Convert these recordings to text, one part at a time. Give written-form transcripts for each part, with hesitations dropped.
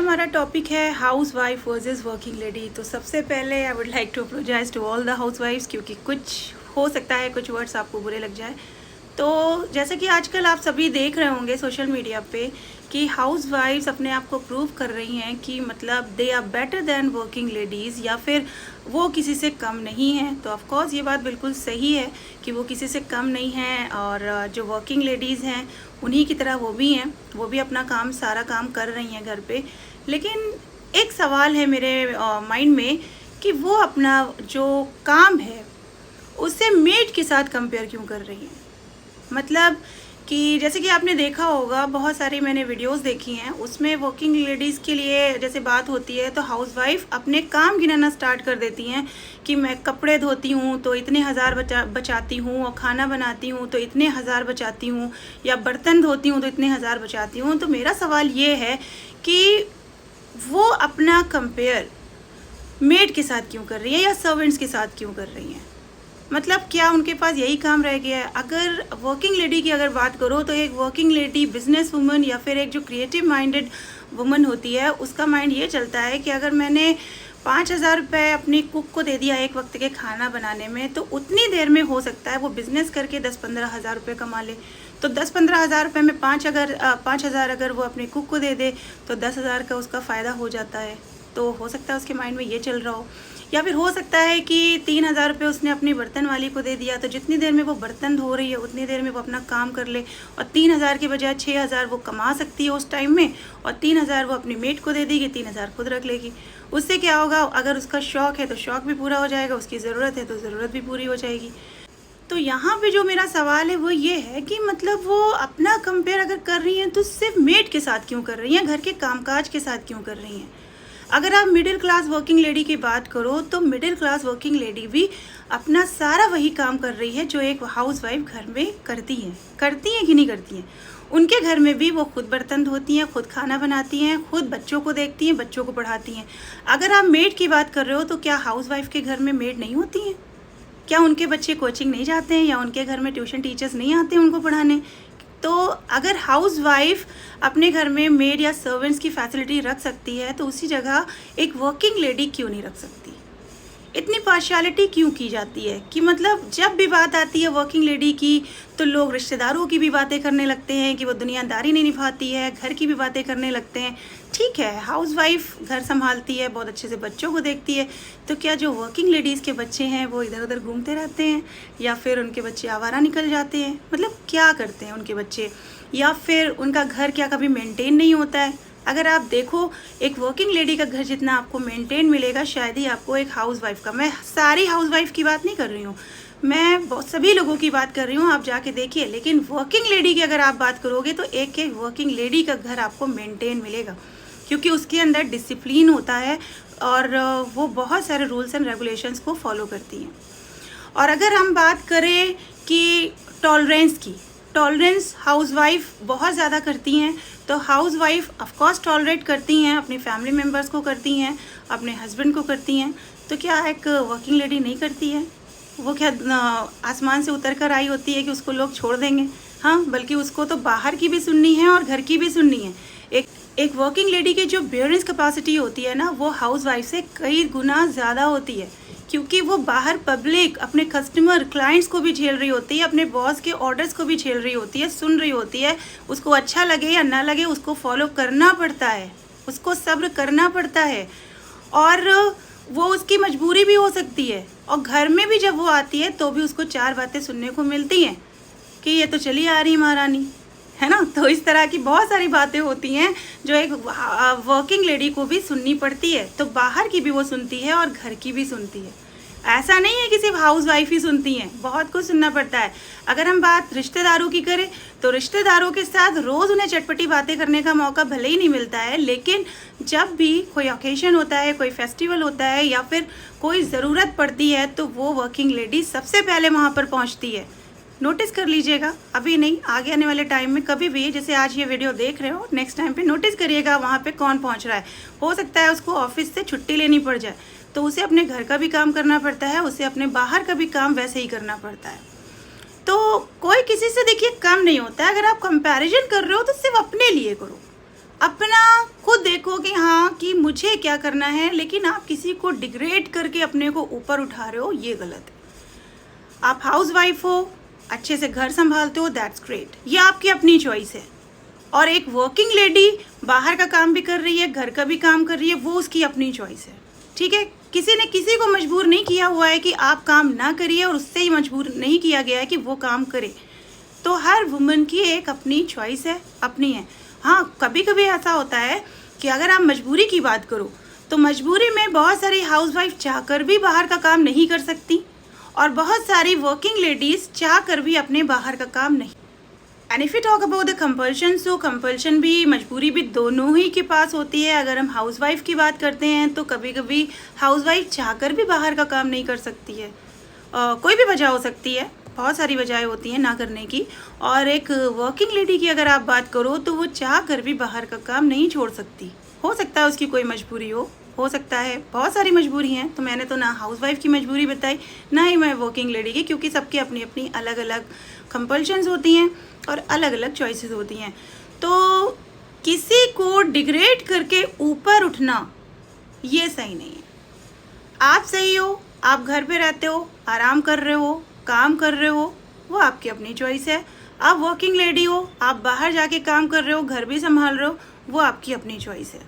हमारा टॉपिक है housewife versus working lady. तो सबसे पहले I would like to apologise to all the housewifes, क्योंकि कुछ हो सकता है कुछ वर्ड्स आपको बुरे लग जाए। तो जैसे कि आजकल आप सभी देख रहे होंगे सोशल मीडिया पे कि हाउस वाइफ्स अपने आप को प्रूव कर रही हैं कि मतलब they are better than working ladies, या फिर वो किसी से कम नहीं हैं। तो ऑफ कोर्स ये बात बिल्कुल सही है कि वो किसी से कम नहीं हैं, और जो वर्किंग लेडीज़ हैं उन्हीं की तरह वो भी हैं, वो भी अपना काम सारा काम कर रही हैं घर पे। लेकिन एक सवाल है मेरे माइंड में कि वो अपना जो काम है उससे मेड के साथ कंपेयर क्यों कर रही हैं। मतलब कि जैसे कि आपने देखा होगा, बहुत सारी मैंने वीडियोस देखी हैं, उसमें वर्किंग लेडीज़ के लिए जैसे बात होती है तो हाउसवाइफ अपने काम गिनाना स्टार्ट कर देती हैं कि मैं कपड़े धोती हूँ तो इतने हज़ार बचाती हूँ, और खाना बनाती हूँ तो इतने हज़ार बचाती हूँ, या बर्तन धोती हूँ तो इतने हज़ार बचाती हूँ। तो मेरा सवाल ये है कि वो अपना कंपेयर मेड के साथ क्यों कर रही है या सर्वेंट्स के साथ क्यों कर रही हैं। मतलब क्या उनके पास यही काम रह गया है। अगर वर्किंग लेडी की अगर बात करो तो एक वर्किंग लेडी बिजनेस वुमन या फिर एक जो क्रिएटिव माइंडेड वुमन होती है, उसका माइंड ये चलता है कि अगर मैंने 5,000 रुपये अपनी कुक को दे दिया एक वक्त के खाना बनाने में, तो उतनी देर में हो सकता है वो बिज़नेस करके 10-15 हज़ार रुपये कमा ले। तो 10-15 हज़ार रुपये में 5,000 अगर वो अपनी कुक को दे दे तो 10,000 का उसका फ़ायदा हो जाता है। तो हो सकता है उसके माइंड में ये चल रहा हो, या फिर हो सकता है कि 3,000 रुपये उसने अपनी बर्तन वाली को दे दिया, तो जितनी देर में वो बर्तन धो रही है उतनी देर में वो अपना काम कर ले, और 3,000 के बजाय 6,000 वो कमा सकती है उस टाइम में, और 3,000 वो अपनी मेड को दे देगी, 3,000 खुद रख लेगी। उससे क्या होगा, अगर उसका शौक़ है तो शौक़ भी पूरा हो जाएगा, उसकी ज़रूरत है तो ज़रूरत भी पूरी हो जाएगी। तो यहाँ पे जो मेरा सवाल है वो ये है कि मतलब वो अपना कंपेयर अगर कर रही हैं तो सिर्फ मेड के साथ क्यों कर रही हैं, घर के कामकाज के साथ क्यों कर रही हैं। अगर आप मिडिल क्लास वर्किंग लेडी की बात करो तो मिडिल क्लास वर्किंग लेडी भी अपना सारा वही काम कर रही है जो एक हाउसवाइफ घर में करती हैं कि नहीं करती हैं। उनके घर में भी वो खुद बर्तन धोती हैं, खुद खाना बनाती हैं, खुद बच्चों को देखती हैं, बच्चों को पढ़ाती हैं। अगर आप मेड की बात कर रहे हो तो क्या हाउसवाइफ के घर में मेड नहीं होती हैं? क्या उनके बच्चे कोचिंग नहीं जाते हैं, या उनके घर में ट्यूशन टीचर्स नहीं आते हैं उनको पढ़ाने? तो अगर हाउसवाइफ अपने घर में मेड या सर्वेंट्स की फैसिलिटी रख सकती है तो उसी जगह एक वर्किंग लेडी क्यों नहीं रख सकती। इतनी पार्शियलिटी क्यों की जाती है कि मतलब जब भी बात आती है वर्किंग लेडी की तो लोग रिश्तेदारों की भी बातें करने लगते हैं कि वो दुनियादारी नहीं निभाती है, घर की भी बातें करने लगते हैं। ठीक है, हाउसवाइफ घर संभालती है, बहुत अच्छे से बच्चों को देखती है, तो क्या जो वर्किंग लेडीज़ के बच्चे हैं वो इधर उधर घूमते रहते हैं, या फिर उनके बच्चे आवारा निकल जाते हैं? मतलब क्या करते हैं उनके बच्चे, या फिर उनका घर क्या कभी मेंटेन नहीं होता है? अगर आप देखो एक वर्किंग लेडी का घर जितना आपको मेंटेन मिलेगा शायद ही आपको एक हाउसवाइफ का। मैं सारी हाउसवाइफ की बात नहीं कर रही हूँ, मैं बहुत सभी लोगों की बात कर रही हूँ, आप जाके देखिए। लेकिन वर्किंग लेडी की अगर आप बात करोगे तो एक एक वर्किंग लेडी का घर आपको मेंटेन मिलेगा, क्योंकि उसके अंदर डिसिप्लिन होता है और वो बहुत सारे रूल्स एंड रेगुलेशंस को फॉलो करती हैं। और अगर हम बात करें कि टॉलरेंस की, टॉलरेंस हाउसवाइफ बहुत ज़्यादा करती हैं। तो हाउसवाइफ ऑफकोर्स टॉलरेट करती हैं, अपनी फैमिली मेम्बर्स को करती हैं, अपने हस्बैंड को करती हैं। तो क्या एक वर्किंग लेडी नहीं करती है? वो क्या आसमान से उतर कर आई होती है कि उसको लोग छोड़ देंगे? हाँ, बल्कि उसको तो बाहर की भी सुननी है और घर की भी सुननी है। एक वर्किंग लेडी की जो बेयरिंग कैपेसिटी होती है ना, वो हाउसवाइफ से कई गुना ज़्यादा होती है, क्योंकि वो बाहर पब्लिक, अपने कस्टमर, क्लाइंट्स को भी झेल रही होती है, अपने बॉस के ऑर्डर्स को भी झेल रही होती है, सुन रही होती है। उसको अच्छा लगे या ना लगे उसको फॉलो करना पड़ता है, उसको सब्र करना पड़ता है, और वो उसकी मजबूरी भी हो सकती है। और घर में भी जब वो आती है तो भी उसको 4 बातें सुनने को मिलती हैं कि ये तो चली आ रही महारानी, है ना। तो इस तरह की बहुत सारी बातें होती हैं जो एक वर्किंग लेडी को भी सुननी पड़ती है। तो बाहर की भी वो सुनती है और घर की भी सुनती है। ऐसा नहीं है कि सिर्फ हाउसवाइफ ही सुनती हैं, बहुत कुछ सुनना पड़ता है। अगर हम बात रिश्तेदारों की करें तो रिश्तेदारों के साथ रोज़ उन्हें चटपटी बातें करने का मौका भले ही नहीं मिलता है, लेकिन जब भी कोई ओकेशन होता है, कोई फेस्टिवल होता है, या फिर कोई ज़रूरत पड़ती है तो वो वर्किंग लेडी सबसे पहले वहाँ पर पहुँचती है। नोटिस कर लीजिएगा, अभी नहीं, आगे आने वाले टाइम में कभी भी, जैसे आज ये वीडियो देख रहे हो, नेक्स्ट टाइम पे नोटिस करिएगा वहाँ पे कौन पहुँच रहा है। हो सकता है उसको ऑफिस से छुट्टी लेनी पड़ जाए, तो उसे अपने घर का भी काम करना पड़ता है, उसे अपने बाहर का भी काम वैसे ही करना पड़ता है। तो कोई किसी से देखिए कम नहीं होता है। अगर आप कंपैरिजन कर रहे हो तो सिर्फ अपने लिए करो, अपना खुद देखो कि हाँ कि मुझे क्या करना है, लेकिन आप किसी को डिग्रेड करके अपने को ऊपर उठा रहे हो, ये गलत है। आप हाउसवाइफ हो, अच्छे से घर संभालते हो, दैट्स ग्रेट, ये आपकी अपनी चॉइस है। और एक वर्किंग लेडी बाहर का काम भी कर रही है, घर का भी काम कर रही है, वो उसकी अपनी चॉइस है, ठीक है। किसी ने किसी को मजबूर नहीं किया हुआ है कि आप काम ना करिए, और उससे ही मजबूर नहीं किया गया है कि वो काम करे। तो हर वुमन की एक अपनी चॉइस है, अपनी है। हाँ, कभी कभी ऐसा होता है कि अगर आप मजबूरी की बात करो तो मजबूरी में बहुत सारी हाउसवाइफ चाहकर भी बाहर का काम नहीं कर सकती, और बहुत सारी वर्किंग लेडीज़ चाहकर भी अपने बाहर का काम नहीं। And if you talk about the compulsion, so compulsion भी, मजबूरी भी दोनों ही के पास होती है। अगर हम हाउसवाइफ की बात करते हैं तो कभी कभी हाउसवाइफ चाहकर भी बाहर का काम नहीं कर सकती है। कोई भी वजह हो सकती है, बहुत सारी वजहें होती हैं ना करने की। और एक वर्किंग लेडी की अगर आप बात करो तो वो चाह कर भी बाहर का काम नहीं छोड़ सकती। हो सकता है उसकी कोई मजबूरी हो सकता है, बहुत सारी मजबूरी हैं। तो मैंने तो ना हाउसवाइफ की मजबूरी बताई, ना ही मैं वर्किंग लेडी की, क्योंकि सबकी अपनी अपनी अलग अलग कंपल्शंस होती हैं और अलग अलग चॉइसेस होती हैं। तो किसी को डिग्रेड करके ऊपर उठना ये सही नहीं है। आप सही हो, आप घर पे रहते हो, आराम कर रहे हो, काम कर रहे हो, वो आपकी अपनी चॉइस है। आप वर्किंग लेडी हो, आप बाहर जाके काम कर रहे हो, घर भी संभाल रहे हो, वो आपकी अपनी चॉइस है,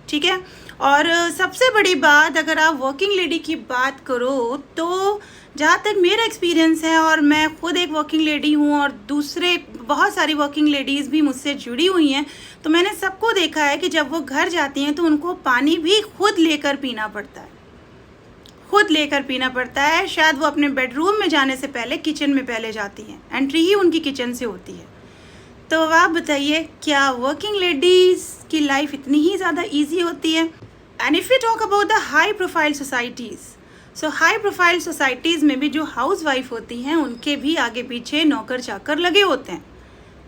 ठीक है। और सबसे बड़ी बात, अगर आप वर्किंग लेडी की बात करो तो जहाँ तक मेरा एक्सपीरियंस है, और मैं खुद एक वर्किंग लेडी हूँ और दूसरे बहुत सारी वर्किंग लेडीज़ भी मुझसे जुड़ी हुई हैं, तो मैंने सबको देखा है कि जब वो घर जाती हैं तो उनको पानी भी खुद लेकर पीना पड़ता है, खुद लेकर पीना पड़ता है। शायद वो अपने बेडरूम में जाने से पहले किचन में पहले जाती हैं, एंट्री ही उनकी किचन से होती है। तो आप बताइए, क्या वर्किंग लेडीज़ की लाइफ इतनी ही ज़्यादा ईजी होती है? And if you talk about the high profile societies, so high profile societies में भी जो हाउस वाइफ होती हैं उनके भी आगे पीछे नौकर चाकर लगे होते हैं।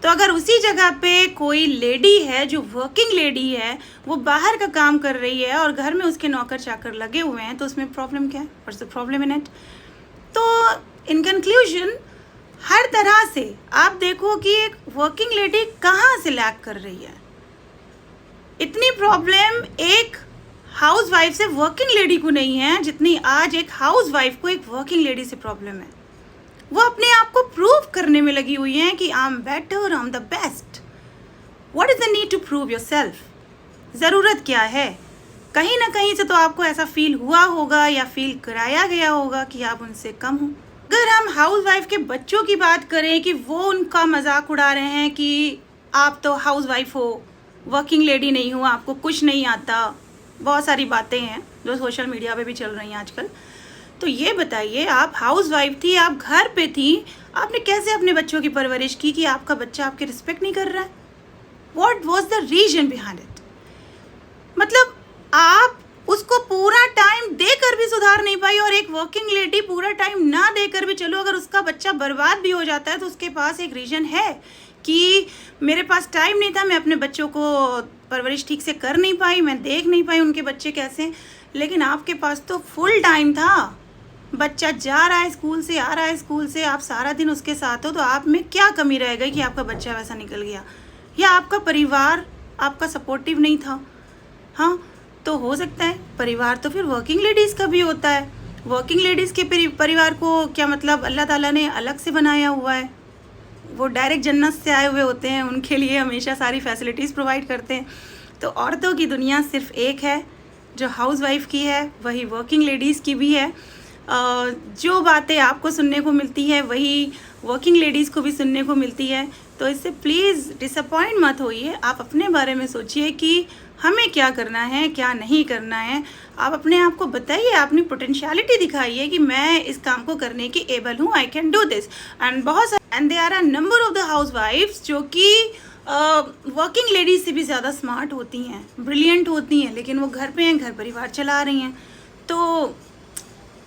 तो अगर उसी जगह पे कोई लेडी है जो वर्किंग लेडी है, वो बाहर का काम कर रही है और घर में उसके नौकर चाकर लगे हुए हैं, तो उसमें प्रॉब्लम क्या है? What's the problem in it? तो इन कंक्लूजन, हर तरह से आप देखो कि एक वर्किंग लेडी कहाँ से लैक कर रही है। इतनी प्रॉब्लम एक हाउस वाइफ से वर्किंग लेडी को नहीं है जितनी आज एक हाउस वाइफ को एक वर्किंग लेडी से प्रॉब्लम है। वो अपने आप को प्रूव करने में लगी हुई हैं कि I am better, I am the best. What is the need to prove yourself? ज़रूरत क्या है? कहीं ना कहीं से तो आपको ऐसा फील हुआ होगा या फील कराया गया होगा कि आप उनसे कम हो। अगर हम हाउस वाइफ के बच्चों की बात करें कि वो उनका मजाक उड़ा रहे हैं कि आप तो हाउस वाइफ हो, वर्किंग लेडी नहीं हो, आपको कुछ नहीं आता, बहुत सारी बातें हैं जो सोशल मीडिया पे भी चल रही हैं आजकल। तो ये बताइए, आप हाउस वाइफ थी, आप घर पे थी, आपने कैसे अपने बच्चों की परवरिश की कि आपका बच्चा आपकी रिस्पेक्ट नहीं कर रहा है? What was the reason behind it? मतलब आप उसको पूरा टाइम देकर भी सुधार नहीं पाई, और एक वर्किंग लेडी पूरा टाइम ना देकर भी, चलो अगर उसका बच्चा बर्बाद भी हो जाता है तो उसके पास एक रीज़न है कि मेरे पास टाइम नहीं था, मैं अपने बच्चों को परवरिश ठीक से कर नहीं पाई, मैं देख नहीं पाई उनके बच्चे कैसे। लेकिन आपके पास तो फुल टाइम था, बच्चा जा रहा है स्कूल से, आ रहा है स्कूल से, आप सारा दिन उसके साथ हो, तो आप में क्या कमी रह गई कि आपका बच्चा वैसा निकल गया? या आपका परिवार आपका सपोर्टिव नहीं था? हाँ, तो हो सकता है परिवार तो फिर वर्किंग लेडीज़ का भी होता है। वर्किंग लेडीज़ के परिवार को क्या मतलब अल्लाह ताला ने अलग से बनाया हुआ है? वो डायरेक्ट जन्नत से आए हुए होते हैं, उनके लिए हमेशा सारी फैसिलिटीज़ प्रोवाइड करते हैं। तो औरतों की दुनिया सिर्फ एक है, जो हाउस वाइफ की है, वही वर्किंग लेडीज़ की भी है। जो बातें आपको सुनने को मिलती है वही वर्किंग लेडीज़ को भी सुनने को मिलती है। तो इससे प्लीज़ डिसअपॉइंट मत होइए, आप अपने बारे में सोचिए कि हमें क्या करना है, क्या नहीं करना है। आप अपने आप को बताइए, अपनी पोटेंशियलिटी दिखाइए कि मैं इस काम को करने की एबल हूँ, I can do this. And they are a number of the housewifes जो कि वर्किंग लेडीज से भी ज़्यादा स्मार्ट होती हैं, ब्रिलियंट होती हैं, लेकिन वो घर पे हैं, घर परिवार चला रही हैं। तो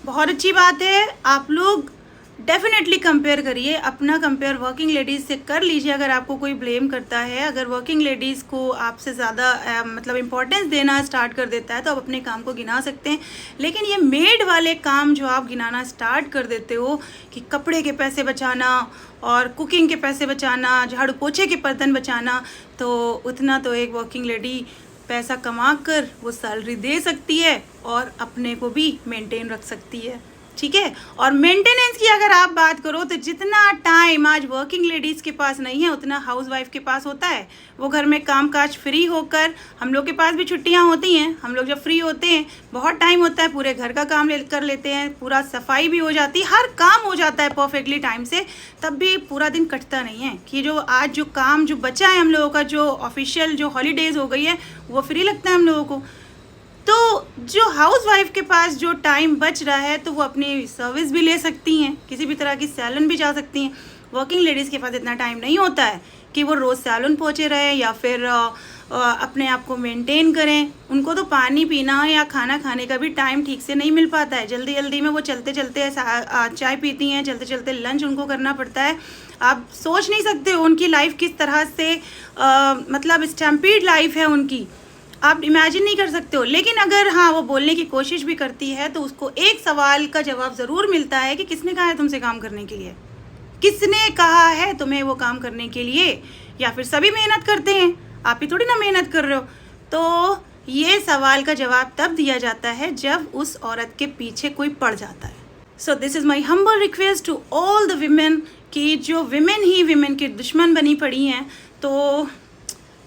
बहुत अच्छी बात है, आप लोग डेफिनेटली कंपेयर करिए, अपना कंपेयर वर्किंग लेडीज़ से कर लीजिए। अगर आपको कोई ब्लेम करता है, अगर वर्किंग लेडीज़ को आपसे ज़्यादा मतलब इम्पोर्टेंस देना स्टार्ट कर देता है, तो आप अपने काम को गिना सकते हैं। लेकिन ये मेड वाले काम जो आप गिनाना स्टार्ट कर देते हो कि कपड़े के पैसे बचाना और कुकिंग के पैसे बचाना, झाड़ू पोछे के बर्तन बचाना, तो उतना तो एक वर्किंग लेडी पैसा कमा कर वो सैलरी दे सकती है और अपने को भी मेंटेन रख सकती है, ठीक है। और मेंटेनेंस की अगर आप बात करो तो जितना टाइम आज वर्किंग लेडीज़ के पास नहीं है उतना हाउसवाइफ के पास होता है। वो घर में काम काज फ्री होकर, हम लोग के पास भी छुट्टियां होती हैं, हम लोग जब फ्री होते हैं बहुत टाइम होता है, पूरे घर का काम कर लेते हैं, पूरा सफाई भी हो जाती है, हर काम हो जाता है परफेक्टली टाइम से, तब भी पूरा दिन कटता नहीं है कि जो आज जो काम जो बचा है हम लोगों का, जो ऑफिशियल जो हॉलीडेज़ हो गई है वो फ्री लगता है हम लोगों को। तो जो हाउसवाइफ के पास जो टाइम बच रहा है तो वो अपनी सर्विस भी ले सकती हैं, किसी भी तरह की सैलून भी जा सकती हैं। वर्किंग लेडीज़ के पास इतना टाइम नहीं होता है कि वो रोज़ सैलून पहुँचे रहें या फिर अपने आप को मेंटेन करें। उनको तो पानी पीना या खाना खाने का भी टाइम ठीक से नहीं मिल पाता है। जल्दी जल्दी में वो चलते चलते चाय पीती हैं, चलते चलते लंच उनको करना पड़ता है। आप सोच नहीं सकते हो उनकी लाइफ किस तरह से मतलब स्टैम्पीड लाइफ है उनकी, आप इमेजिन नहीं कर सकते हो। लेकिन अगर हाँ वो बोलने की कोशिश भी करती है तो उसको एक सवाल का जवाब ज़रूर मिलता है कि किसने कहा है तुमसे काम करने के लिए, किसने कहा है तुम्हें वो काम करने के लिए, या फिर सभी मेहनत करते हैं, आप ही थोड़ी ना मेहनत कर रहे हो। तो ये सवाल का जवाब तब दिया जाता है जब उस औरत के पीछे कोई पड़ जाता है। So this is my humble request to all the women कि जो विमेन ही विमेन की दुश्मन बनी पड़ी हैं, तो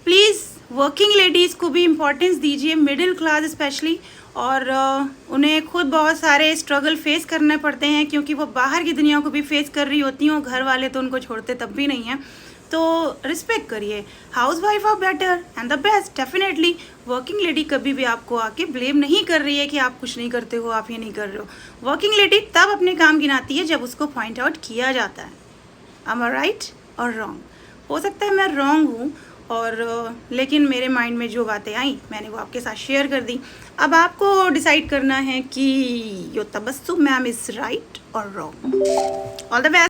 प्लीज़ वर्किंग लेडीज़ को भी इम्पोर्टेंस दीजिए, मिडिल क्लास स्पेशली। और उन्हें खुद बहुत सारे स्ट्रगल फेस करने पड़ते हैं क्योंकि वो बाहर की दुनिया को भी फेस कर रही होती हैं, घर वाले तो उनको छोड़ते तब भी नहीं हैं। तो रिस्पेक्ट करिए, housewife are better and the best definitely. Working lady कभी भी आपको आके ब्लेम नहीं कर रही है कि आप कुछ नहीं करते हो, आप ये नहीं कर रहे हो। वर्किंग लेडी तब अपने काम गिनाती है जब उसको पॉइंट आउट किया जाता है। एम आई राइट और रॉन्ग? हो सकता है मैं रॉन्ग हूँ, और लेकिन मेरे माइंड में जो बातें आई मैंने वो आपके साथ शेयर कर दी। अब आपको डिसाइड करना है कि यो तबस्सुम मैम इज़ राइट और रॉन्ग। All the best.